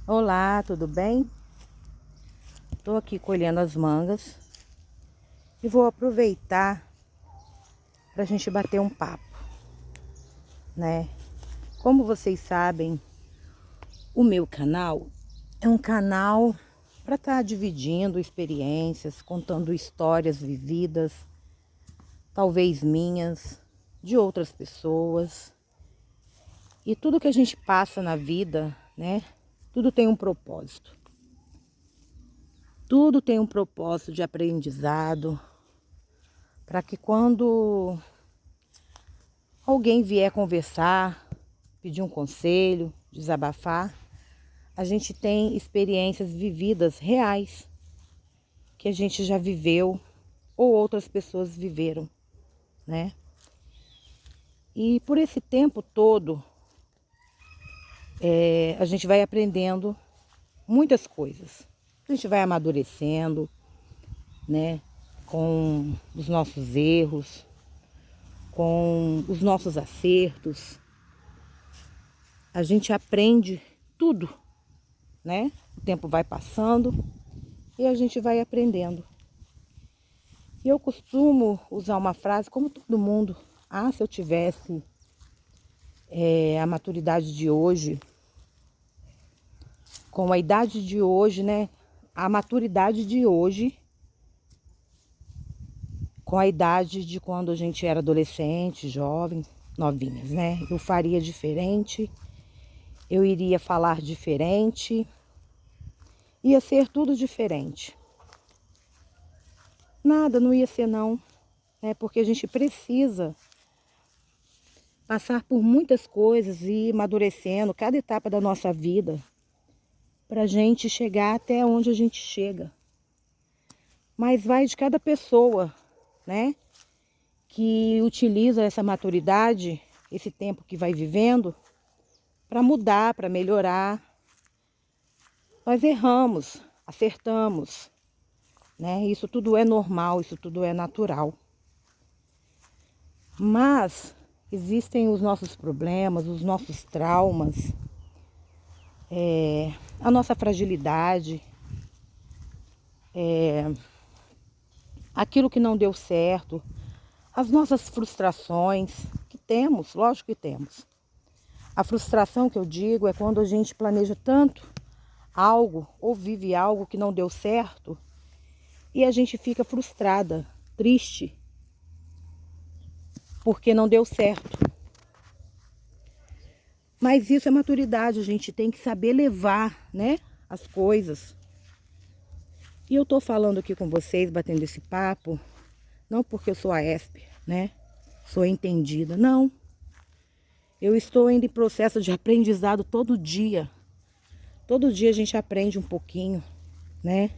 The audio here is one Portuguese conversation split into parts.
Olá, tudo bem? Estou aqui colhendo as mangas e vou aproveitar para a gente bater um papo, né? Como vocês sabem, o meu canal é um canal para estar dividindo experiências, contando histórias vividas, talvez minhas, de outras pessoas. E tudo que a gente passa na vida, né? Tudo tem um propósito. Tudo tem um propósito de aprendizado, para que quando alguém vier conversar, pedir um conselho, desabafar, a gente tem experiências vividas reais, que a gente já viveu ou outras pessoas viveram, né? E por esse tempo todo, a gente vai aprendendo muitas coisas. A gente vai amadurecendo, né? Com os nossos erros, com os nossos acertos. A gente aprende tudo, né? O tempo vai passando e a gente vai aprendendo. E eu costumo usar uma frase como todo mundo. Ah, se eu tivesse a maturidade de hoje, com a idade de hoje, né? A maturidade de hoje, com a idade de quando a gente era adolescente, jovem, novinhas, né? Eu faria diferente, eu iria falar diferente, ia ser tudo diferente. Nada, não ia ser não, né? Porque a gente precisa passar por muitas coisas e ir amadurecendo cada etapa da nossa vida para a gente chegar até onde a gente chega. Mas vai de cada pessoa, né? Que utiliza essa maturidade, esse tempo que vai vivendo, para mudar, para melhorar. Nós erramos, acertamos, né? Isso tudo é normal, isso tudo é natural. Mas existem os nossos problemas, os nossos traumas, a nossa fragilidade, aquilo que não deu certo, as nossas frustrações, que temos, lógico que temos. A frustração que eu digo é quando a gente planeja tanto algo ou vive algo que não deu certo e a gente fica frustrada, triste, porque não deu certo. Mas isso é maturidade, a gente tem que saber levar, né, as coisas. E eu tô falando aqui com vocês, batendo esse papo, não porque eu sou a ESP, né, sou entendida, não. Eu estou indo em processo de aprendizado todo dia. Todo dia a gente aprende um pouquinho, né,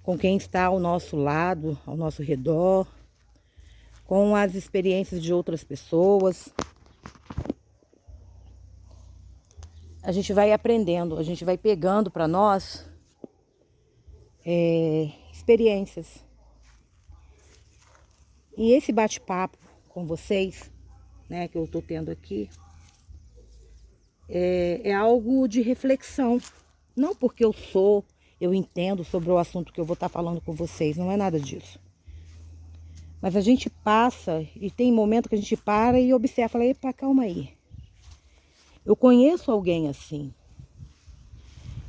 com quem está ao nosso lado, ao nosso redor, com as experiências de outras pessoas. A gente vai aprendendo, a gente vai pegando para nós experiências. E esse bate-papo com vocês, né, que eu estou tendo aqui, é algo de reflexão. Não porque eu entendo sobre o assunto que eu vou estar falando com vocês, não é nada disso. Mas a gente passa e tem momento que a gente para e observa, fala, epa, calma aí. Eu conheço alguém assim.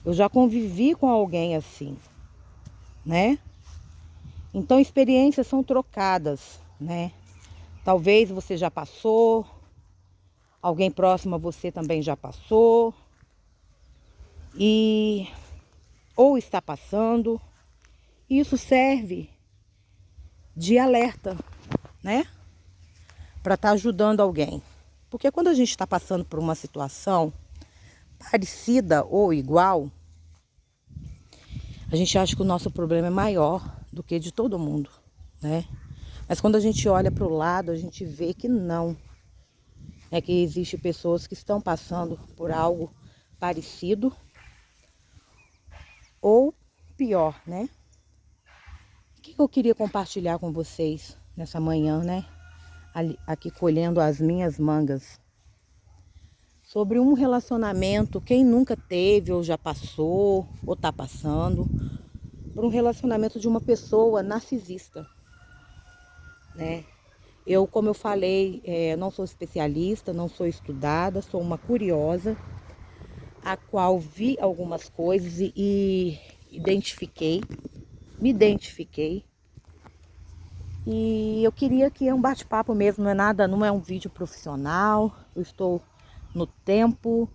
Eu já convivi com alguém assim, né? Então experiências são trocadas, né? Talvez você já passou, alguém próximo a você também já passou, e ou está passando. Isso serve de alerta, né? Para estar ajudando alguém. Porque quando a gente está passando por uma situação parecida ou igual, a gente acha que o nosso problema é maior do que de todo mundo, né? Mas quando a gente olha para o lado, a gente vê que não. É que existem pessoas que estão passando por algo parecido ou pior, né? O que eu queria compartilhar com vocês nessa manhã, né? Aqui colhendo as minhas mangas. sobre um relacionamento, quem nunca teve ou já passou ou está passando, por um relacionamento de uma pessoa narcisista, né? Eu, como eu falei, não sou especialista, não sou estudada, sou uma curiosa, a qual vi algumas coisas e me identifiquei. E eu queria que é um bate-papo mesmo, não é nada, não é um vídeo profissional. Eu estou no tempo,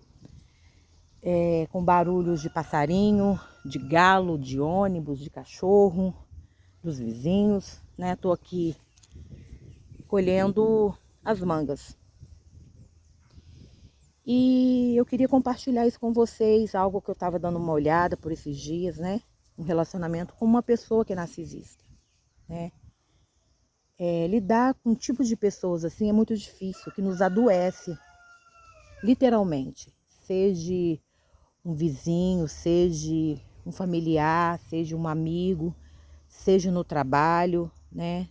com barulhos de passarinho, de galo, de ônibus, de cachorro, dos vizinhos, né? Tô aqui colhendo as mangas. E eu queria compartilhar isso com vocês, algo que eu estava dando uma olhada por esses dias, né? Um relacionamento com uma pessoa que é narcisista, né? Lidar com tipos de pessoas assim é muito difícil, que nos adoece, literalmente. Seja um vizinho, seja um familiar, seja um amigo, seja no trabalho, né?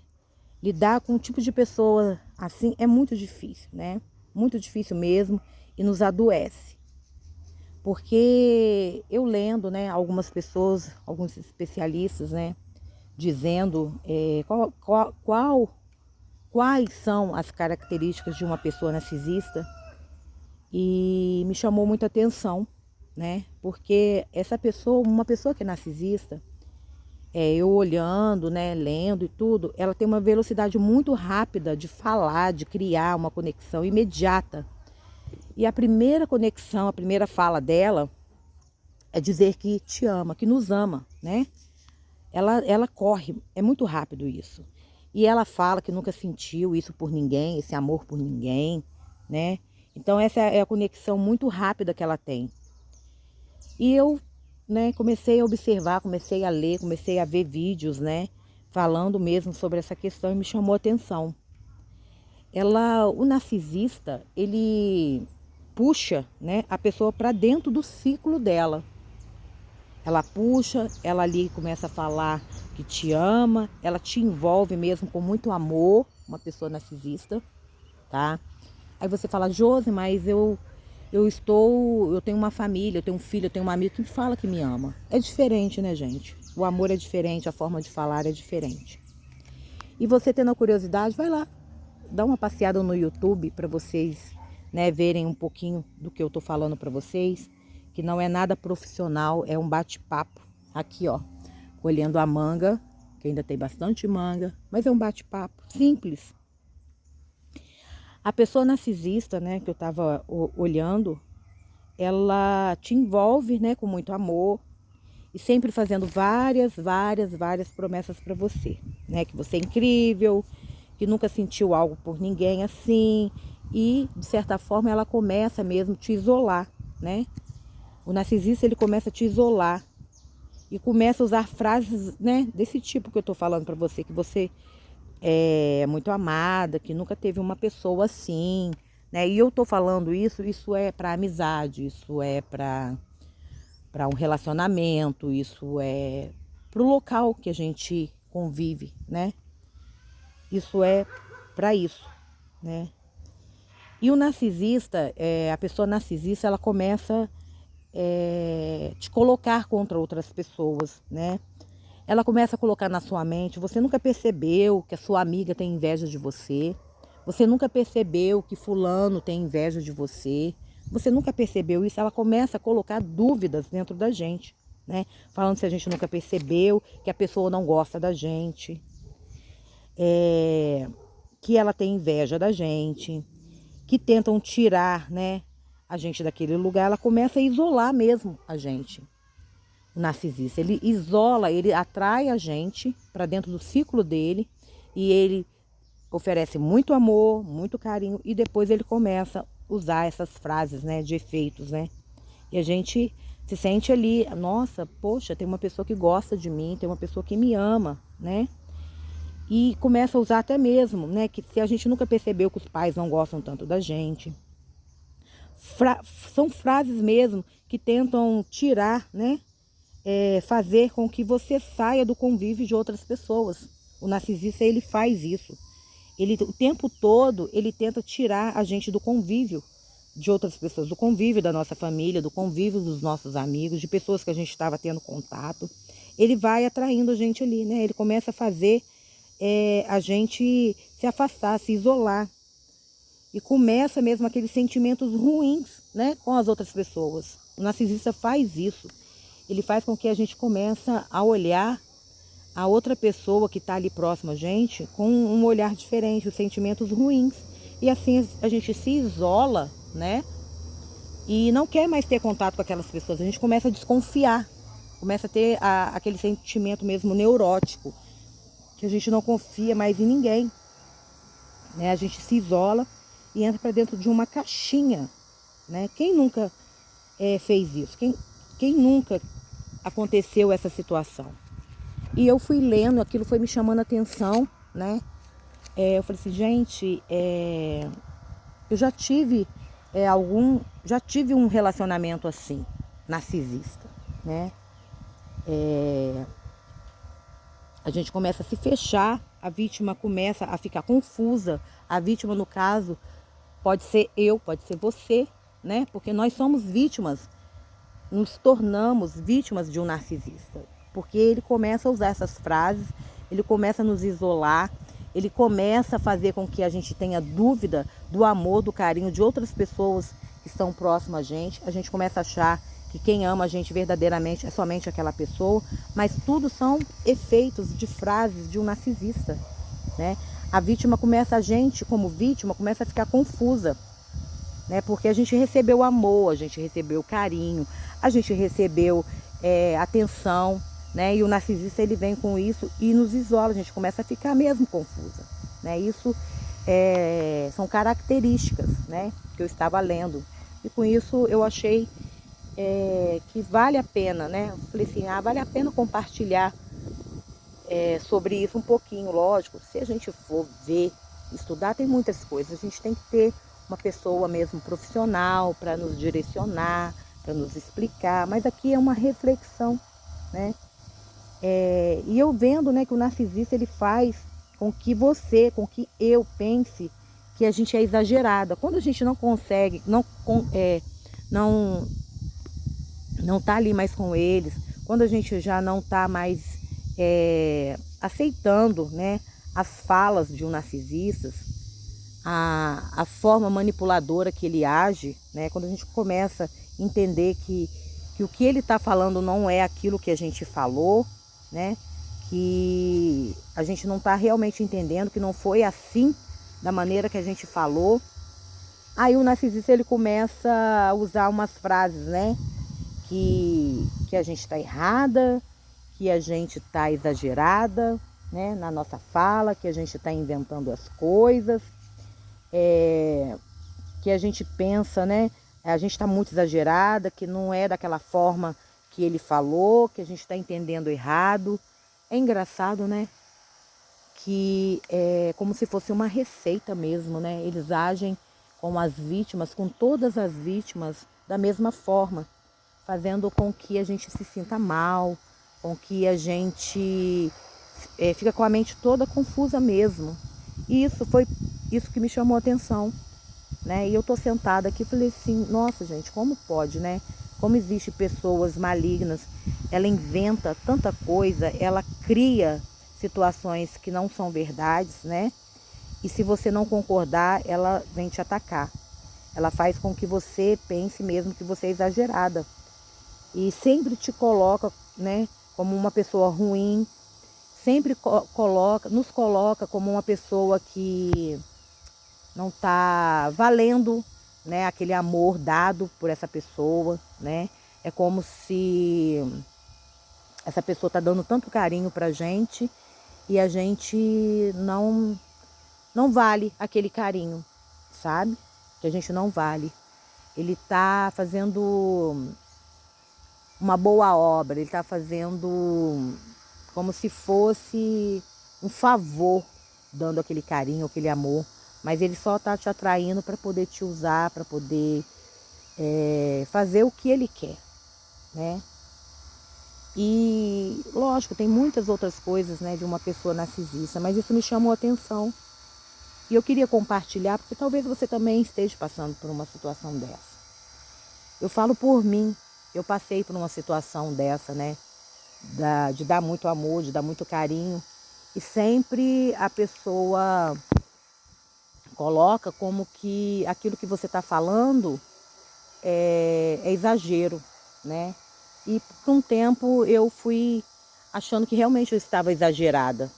Lidar com um tipo de pessoa assim é muito difícil, né? Muito difícil mesmo e nos adoece. Porque eu lendo, né, algumas pessoas, alguns especialistas, né, dizendo quais são as características de uma pessoa narcisista, e me chamou muita atenção, né? Porque essa pessoa, uma pessoa que é narcisista, eu olhando, né, lendo e tudo, ela tem uma velocidade muito rápida de falar, de criar uma conexão imediata. E a primeira conexão, a primeira fala dela é dizer que te ama, que nos ama, né? Ela corre, é muito rápido isso. E ela fala que nunca sentiu isso por ninguém, esse amor por ninguém, né? Então essa é a conexão muito rápida que ela tem. E eu, né, comecei a observar, comecei a ler, comecei a ver vídeos, né, falando mesmo sobre essa questão e me chamou a atenção. O narcisista, ele puxa, né, a pessoa para dentro do ciclo dela. Ela puxa, ela ali começa a falar que te ama, ela te envolve mesmo com muito amor, uma pessoa narcisista, tá? Aí você fala, Josi, mas eu tenho uma família, eu tenho um filho, eu tenho uma amiga que fala que me ama. É diferente, né, gente? O amor é diferente, a forma de falar é diferente. E você tendo a curiosidade, vai lá, dá uma passeada no YouTube para vocês, né, verem um pouquinho do que eu tô falando para vocês, que não é nada profissional, é um bate-papo. Aqui, ó, colhendo a manga, que ainda tem bastante manga, mas é um bate-papo simples. A pessoa narcisista, né, que eu estava olhando, ela te envolve, né, com muito amor e sempre fazendo várias promessas para você, né, que você é incrível, que nunca sentiu algo por ninguém assim, e de certa forma ela começa mesmo a te isolar, né? O narcisista, ele começa a te isolar e começa a usar frases, né, desse tipo que eu tô falando para você, que você é muito amada, que nunca teve uma pessoa assim, né? E eu tô falando isso é para amizade, isso é para um relacionamento, isso é pro local que a gente convive, né? Isso é para isso, né? E o narcisista, a pessoa narcisista, ela começa te colocar contra outras pessoas, né? Ela começa a colocar na sua mente, você nunca percebeu que a sua amiga tem inveja de você, você nunca percebeu que fulano tem inveja de você, você nunca percebeu isso, ela começa a colocar dúvidas dentro da gente, né? Falando se a gente nunca percebeu, que a pessoa não gosta da gente, que ela tem inveja da gente, que tentam tirar, né, a gente daquele lugar. Ela começa a isolar mesmo a gente. O narcisista, ele isola, ele atrai a gente para dentro do ciclo dele e ele oferece muito amor, muito carinho e depois ele começa a usar essas frases, né, de efeitos, né? E a gente se sente ali, nossa, poxa, tem uma pessoa que gosta de mim, tem uma pessoa que me ama, né? E começa a usar até mesmo, né, que se a gente nunca percebeu que os pais não gostam tanto da gente. São frases mesmo que tentam tirar, né? Fazer com que você saia do convívio de outras pessoas. O narcisista, ele faz isso. Ele, o tempo todo, ele tenta tirar a gente do convívio de outras pessoas, do convívio da nossa família, do convívio dos nossos amigos, de pessoas que a gente estava tendo contato. Ele vai atraindo a gente ali, né? Ele começa a fazer a gente se afastar, se isolar. E começa mesmo aqueles sentimentos ruins, né, com as outras pessoas. O narcisista faz isso. Ele faz com que a gente comece a olhar a outra pessoa que está ali próxima a gente com um olhar diferente, os sentimentos ruins. E assim a gente se isola, né? E não quer mais ter contato com aquelas pessoas. A gente começa a desconfiar. Começa a ter aquele sentimento mesmo neurótico. Que a gente não confia mais em ninguém. Né? A gente se isola e entra para dentro de uma caixinha. Né? Quem nunca fez isso? Quem nunca aconteceu essa situação? E eu fui lendo, aquilo foi me chamando a atenção, né? Eu falei assim, gente, eu já tive um relacionamento assim, narcisista, né? A gente começa a se fechar, a vítima começa a ficar confusa. A vítima, no caso, pode ser eu, pode ser você, né? Porque nós somos vítimas, nos tornamos vítimas de um narcisista. Porque ele começa a usar essas frases, ele começa a nos isolar, ele começa a fazer com que a gente tenha dúvida do amor, do carinho de outras pessoas que estão próximas a gente. A gente começa a achar que quem ama a gente verdadeiramente é somente aquela pessoa, mas tudo são efeitos de frases de um narcisista, né? A vítima começa, a gente como vítima, começa a ficar confusa, né? Porque a gente recebeu amor, a gente recebeu carinho, a gente recebeu atenção, né? E o narcisista, ele vem com isso e nos isola, a gente começa a ficar mesmo confusa, né? Isso são características, né? Que eu estava lendo. E com isso eu achei que vale a pena, né? Eu falei assim, vale a pena compartilhar sobre isso um pouquinho. Lógico, se a gente for ver, estudar, tem muitas coisas. A gente tem que ter uma pessoa mesmo profissional para nos direcionar, para nos explicar, mas aqui é uma reflexão, né? E eu vendo, né, que o narcisista, ele faz com que eu pense que a gente é exagerada. Quando a gente não consegue, não tá ali mais com eles, quando a gente já não tá mais aceitando, né, as falas de um narcisista, a forma manipuladora que ele age, né, quando a gente começa a entender que o que ele está falando não é aquilo que a gente falou, né, que a gente não está realmente entendendo, que não foi assim da maneira que a gente falou, aí o narcisista, ele começa a usar umas frases, né, que a gente está errada, que a gente está exagerada, né, na nossa fala, que a gente está inventando as coisas, que a gente pensa, né, a gente está muito exagerada, que não é daquela forma que ele falou, que a gente está entendendo errado. É engraçado, né, que é como se fosse uma receita mesmo, né, eles agem com as vítimas, com todas as vítimas da mesma forma, fazendo com que a gente se sinta mal, com que a gente fica com a mente toda confusa mesmo. E isso foi isso que me chamou a atenção, né? E eu tô sentada aqui e falei assim, nossa gente, como pode, né? Como existe pessoas malignas, ela inventa tanta coisa, ela cria situações que não são verdades, né? E se você não concordar, ela vem te atacar. Ela faz com que você pense mesmo que você é exagerada. E sempre te coloca, né, como uma pessoa ruim, sempre nos coloca como uma pessoa que não está valendo, né, aquele amor dado por essa pessoa, né? É como se essa pessoa está dando tanto carinho pra gente e a gente não vale aquele carinho, sabe? Que a gente não vale. Ele está fazendo uma boa obra, ele está fazendo como se fosse um favor, dando aquele carinho, aquele amor, mas ele só está te atraindo para poder te usar, para poder fazer o que ele quer, né? E lógico, tem muitas outras coisas, né, de uma pessoa narcisista, mas isso me chamou a atenção, E eu queria compartilhar, porque talvez você também esteja passando por uma situação dessa. Eu falo por mim, eu passei por uma situação dessa, né? De dar muito amor, de dar muito carinho. E sempre a pessoa coloca como que aquilo que você está falando é exagero, né? E por um tempo eu fui achando que realmente eu estava exagerada,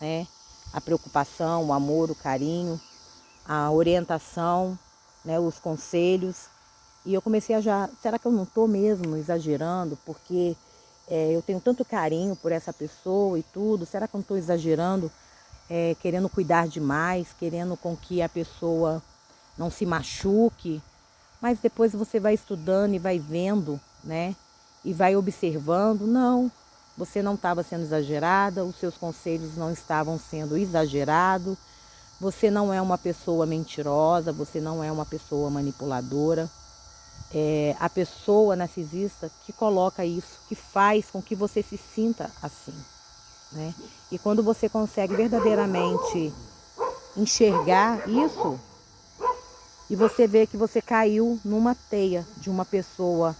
né? A preocupação, o amor, o carinho, a orientação, né? Os conselhos. E eu comecei a já, será que eu não estou mesmo exagerando? Porque eu tenho tanto carinho por essa pessoa e tudo. Será que eu não estou exagerando? Querendo cuidar demais, querendo com que a pessoa não se machuque. Mas depois você vai estudando e vai vendo, né? E vai observando, não, você não estava sendo exagerada, os seus conselhos não estavam sendo exagerados, você não é uma pessoa mentirosa, você não é uma pessoa manipuladora. A pessoa narcisista que coloca isso, que faz com que você se sinta assim, né? E quando você consegue verdadeiramente enxergar isso, e você vê que você caiu numa teia de uma pessoa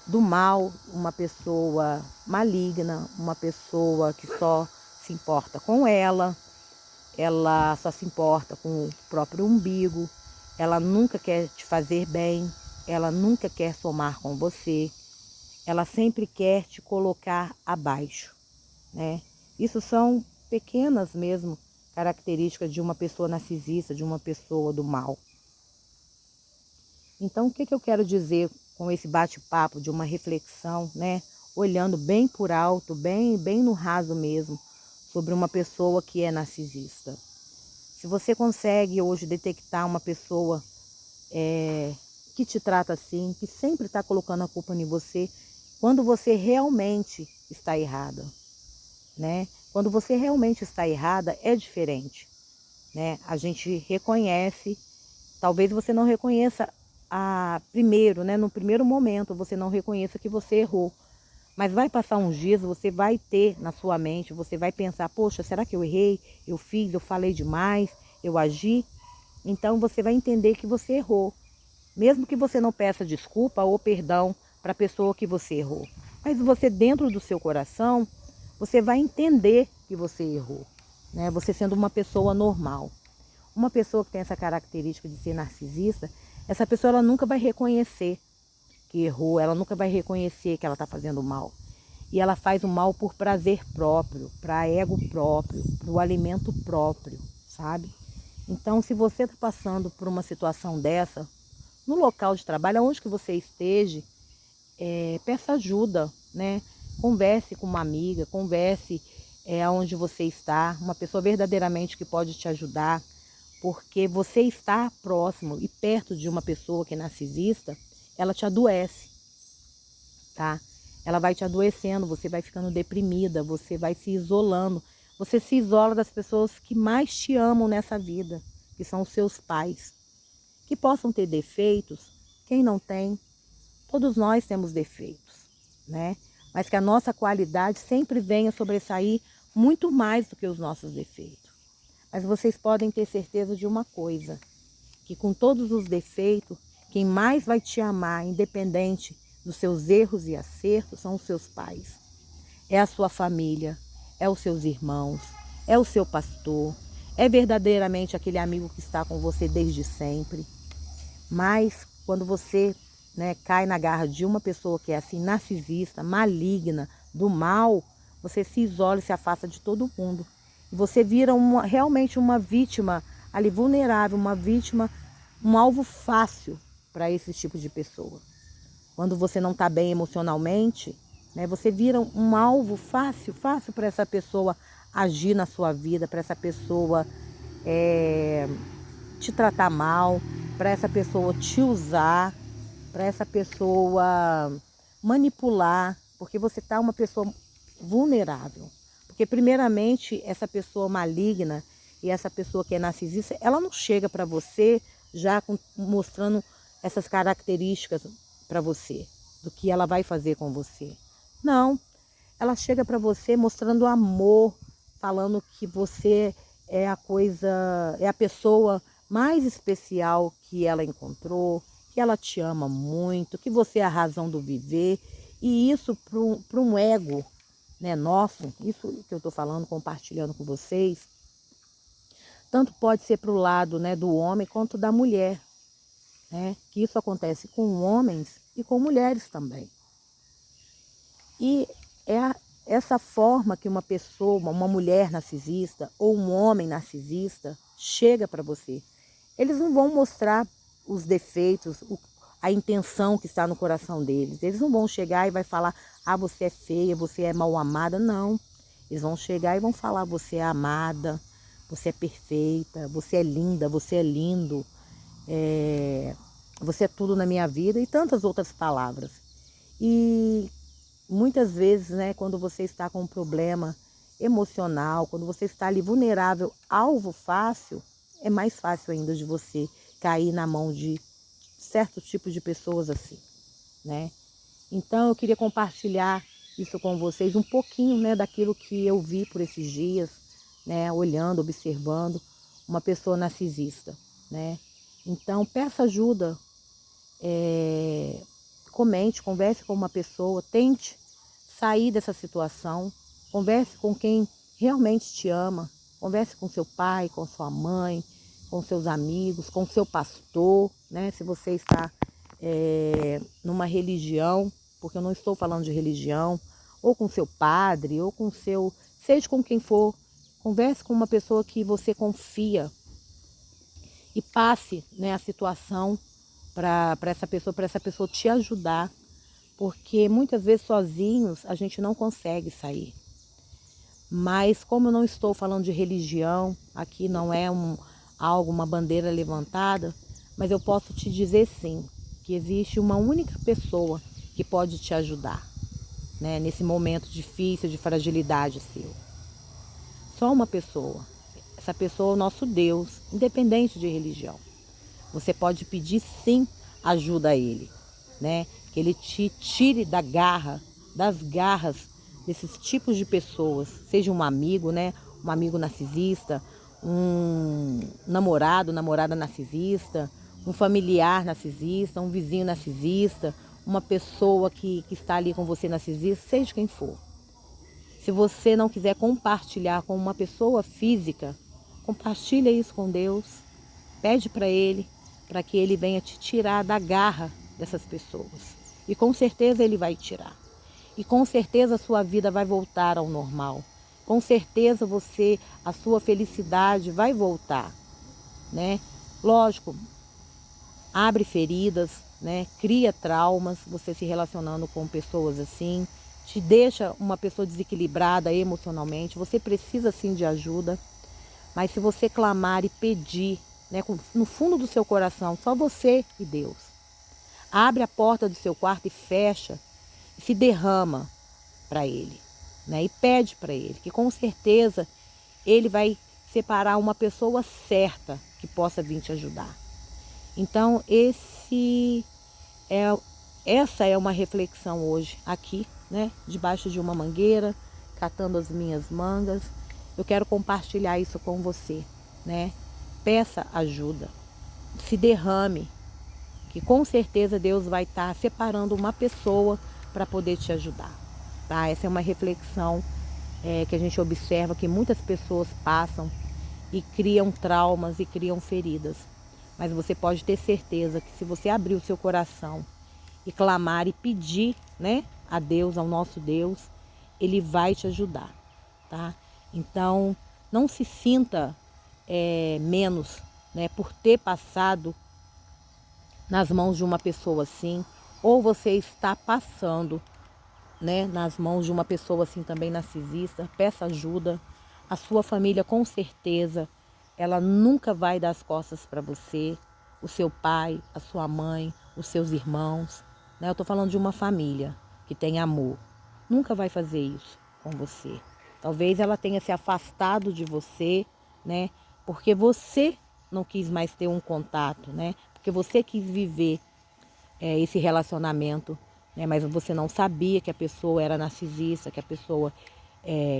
do mal, uma pessoa maligna, uma pessoa que só se importa com ela só se importa com o próprio umbigo, ela nunca quer te fazer bem, ela nunca quer somar com você, ela sempre quer te colocar abaixo, né? Isso são pequenas mesmo características de uma pessoa narcisista, de uma pessoa do mal. Então, o que eu quero dizer com esse bate-papo de uma reflexão, né? Olhando bem por alto, bem no raso mesmo, sobre uma pessoa que é narcisista. Se você consegue hoje detectar uma pessoa que te trata assim, que sempre está colocando a culpa em você, quando você realmente está errada, né? Quando você realmente está errada, é diferente, né? A gente reconhece, talvez você não reconheça primeiro, né? No primeiro momento, você não reconheça que você errou. Mas vai passar uns dias, você vai ter na sua mente, você vai pensar, poxa, será que eu errei? Eu fiz, eu falei demais, eu agi? Então você vai entender que você errou. Mesmo que você não peça desculpa ou perdão para a pessoa que você errou. Mas você dentro do seu coração, você vai entender que você errou, né? Você sendo uma pessoa normal. Uma pessoa que tem essa característica de ser narcisista, essa pessoa ela nunca vai reconhecer que errou, ela nunca vai reconhecer que ela está fazendo mal. E ela faz o mal por prazer próprio, para ego próprio, para o alimento próprio, sabe? Então, se você está passando por uma situação dessa, no local de trabalho, aonde que você esteja, peça ajuda, né? Converse com uma amiga, converse aonde você está, uma pessoa verdadeiramente que pode te ajudar, porque você está próximo e perto de uma pessoa que é narcisista, ela te adoece, tá? Ela vai te adoecendo, você vai ficando deprimida, você vai se isolando. Você se isola das pessoas que mais te amam nessa vida, que são os seus pais. Que possam ter defeitos, quem não tem, todos nós temos defeitos, né? Mas que a nossa qualidade sempre venha sobressair muito mais do que os nossos defeitos. Mas vocês podem ter certeza de uma coisa, que com todos os defeitos, quem mais vai te amar, independente dos seus erros e acertos, são os seus pais. É a sua família, é os seus irmãos, é o seu pastor, é verdadeiramente aquele amigo que está com você desde sempre. Mas quando você, né, cai na garra de uma pessoa que é assim, narcisista, maligna, do mal, você se isola e se afasta de todo mundo. E você vira realmente uma vítima ali vulnerável, uma vítima, um alvo fácil para esse tipo de pessoa. Quando você não está bem emocionalmente, né, você vira um alvo fácil para essa pessoa agir na sua vida, para essa pessoa te tratar mal, para essa pessoa te usar, para essa pessoa manipular, porque você está uma pessoa vulnerável. Porque primeiramente essa pessoa maligna e essa pessoa que é narcisista, ela não chega para você já mostrando essas características para você, do que ela vai fazer com você. Não, ela chega para você mostrando amor, falando que você é é a pessoa mais especial que ela encontrou, que ela te ama muito, que você é a razão do viver. E isso para um ego, né, nosso, isso que eu estou falando, compartilhando com vocês, tanto pode ser para o lado, né, do homem quanto da mulher, né? Que isso acontece com homens e com mulheres também. E essa forma que uma pessoa, uma mulher narcisista ou um homem narcisista chega para você. Eles não vão mostrar os defeitos, a intenção que está no coração deles. Eles não vão chegar e vai falar, ah, você é feia, você é mal amada. Não. Eles vão chegar e vão falar, você é amada, você é perfeita, você é linda, você é lindo, você é tudo na minha vida e tantas outras palavras. E muitas vezes, né, quando você está com um problema emocional, quando você está ali vulnerável, alvo fácil, é mais fácil ainda de você cair na mão de certos tipos de pessoas assim, né? Então eu queria compartilhar isso com vocês, um pouquinho, né, daquilo que eu vi por esses dias, né, olhando, observando uma pessoa narcisista, né? Então peça ajuda, comente, converse com uma pessoa, tente sair dessa situação, converse com quem realmente te ama, converse com seu pai, com sua mãe, com seus amigos, com seu pastor, né? Se você está numa religião, porque eu não estou falando de religião, ou com seu padre, ou com seu, seja com quem for, converse com uma pessoa que você confia e passe, né, a situação para essa pessoa te ajudar, porque muitas vezes sozinhos a gente não consegue sair. Mas como eu não estou falando de religião, aqui não é uma bandeira levantada, mas eu posso te dizer sim, que existe uma única pessoa que pode te ajudar, né, nesse momento difícil de fragilidade seu. Só uma pessoa. Essa pessoa é o nosso Deus, independente de religião. Você pode pedir sim ajuda a Ele, né? Que Ele te tire das garras desses tipos de pessoas. Seja um amigo, né? Um amigo narcisista, um namorado, namorada narcisista, um familiar narcisista, um vizinho narcisista, uma pessoa que está ali com você narcisista, seja quem for. Se você não quiser compartilhar com uma pessoa física, compartilha isso com Deus. Pede para Ele, para que Ele venha te tirar da garra dessas pessoas. E com certeza Ele vai tirar. E com certeza a sua vida vai voltar ao normal. Com certeza a sua felicidade vai voltar, né? Lógico, abre feridas, né? Cria traumas, você se relacionando com pessoas assim, te deixa uma pessoa desequilibrada emocionalmente. Você precisa sim de ajuda, mas se você clamar e pedir, né, no fundo do seu coração, só você e Deus, abre a porta do seu quarto e fecha, e se derrama para Ele, né? E pede para Ele, que com certeza Ele vai separar uma pessoa certa que possa vir te ajudar. Então essa é uma reflexão hoje aqui, né? Debaixo de uma mangueira, catando as minhas mangas. Eu quero compartilhar isso com você, né? Peça ajuda, se derrame, que com certeza Deus vai estar separando uma pessoa para poder te ajudar, tá? Essa é uma reflexão que a gente observa que muitas pessoas passam e criam traumas e criam feridas. Mas você pode ter certeza que se você abrir o seu coração e clamar e pedir, né, a Deus, ao nosso Deus, Ele vai te ajudar, tá? Então, não se sinta menos, né, por ter passado nas mãos de uma pessoa assim, ou você está passando, né, nas mãos de uma pessoa assim também narcisista. Peça ajuda. A sua família com certeza, ela nunca vai dar as costas para você, o seu pai, a sua mãe, os seus irmãos, né? Eu estou falando de uma família que tem amor, nunca vai fazer isso com você. Talvez ela tenha se afastado de você, né? Porque você não quis mais ter um contato, né? Porque você quis viver esse relacionamento, né? Mas você não sabia que a pessoa era narcisista, que a pessoa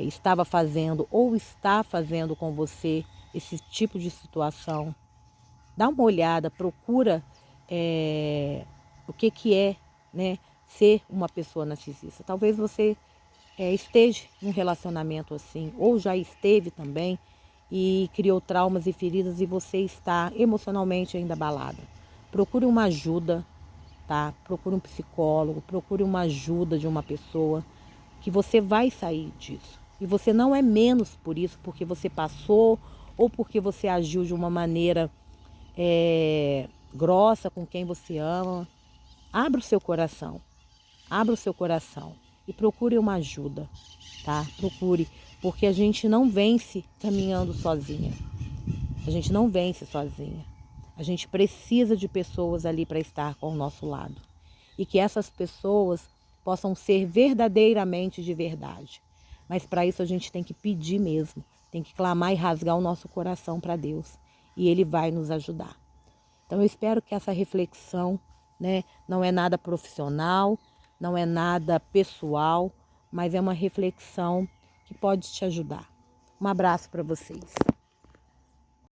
estava fazendo ou está fazendo com você esse tipo de situação, dá uma olhada, procura o que é, né, ser uma pessoa narcisista. Talvez você esteja num relacionamento assim, ou já esteve também e criou traumas e feridas e você está emocionalmente ainda abalada. Procure uma ajuda, tá? Procure um psicólogo, procure uma ajuda de uma pessoa que você vai sair disso. E você não é menos por isso, porque você passou ou porque você agiu de uma maneira grossa com quem você ama. Abra o seu coração. Abra o seu coração e procure uma ajuda, tá? Procure, porque a gente não vence caminhando sozinha. A gente não vence sozinha. A gente precisa de pessoas ali para estar ao nosso lado. E que essas pessoas possam ser verdadeiramente de verdade. Mas para isso a gente tem que pedir mesmo. Tem que clamar e rasgar o nosso coração para Deus. E Ele vai nos ajudar. Então eu espero que essa reflexão, né, não é nada profissional, não é nada pessoal, mas é uma reflexão que pode te ajudar. Um abraço para vocês.